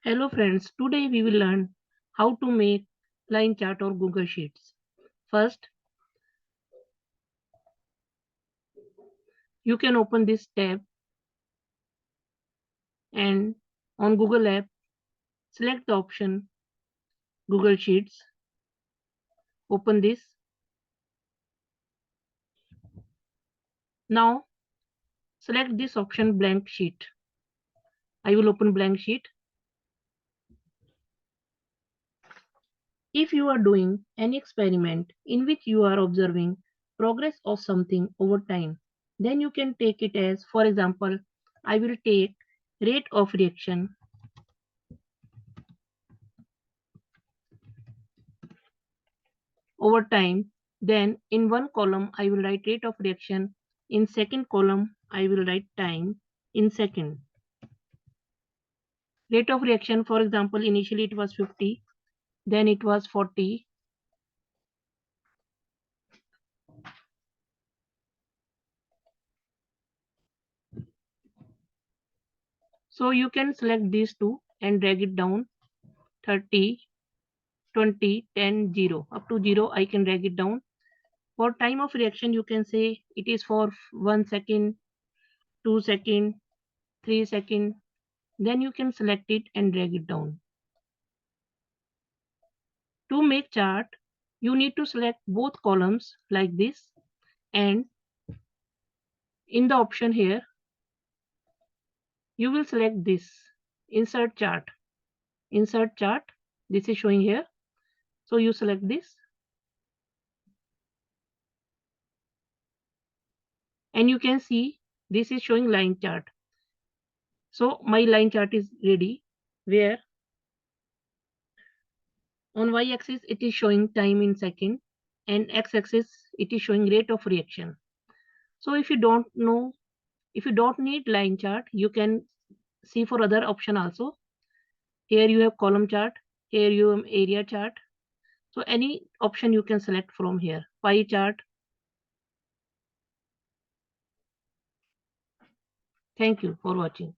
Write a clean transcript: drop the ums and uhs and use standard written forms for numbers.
Hello friends, today we will learn how to make line chart or Google Sheets. First, you can open this tab and on Google app, select the option Google Sheets. Open this. Now, select this option blank sheet. I will open blank sheet. If you are doing any experiment in which you are observing progress of something over time, then you can take it as, for example, I will take rate of reaction over time. Then in one column, I will write rate of reaction. In second column, I will write time in second. Rate of reaction, for example, initially it was 50, then it was 40. So you can select these two and drag it down 30, 20, 10, 0. Up to 0, I can drag it down. For time of reaction, you can say it is for 1 second, 2 second, 3 second. Then you can select it and drag it down. To make chart, you need to select both columns like this, and in the option here, you will select this insert chart. Insert chart, this is showing here. So you select this and you can see this is showing line chart. So my line chart is ready, where on y-axis it is showing time in second and x-axis it is showing rate of reaction. So if you don't know, if you don't need line chart, you can see for other option also. Here you have column chart, here you have area chart. So any option you can select from here. Pie chart. Thank you for watching.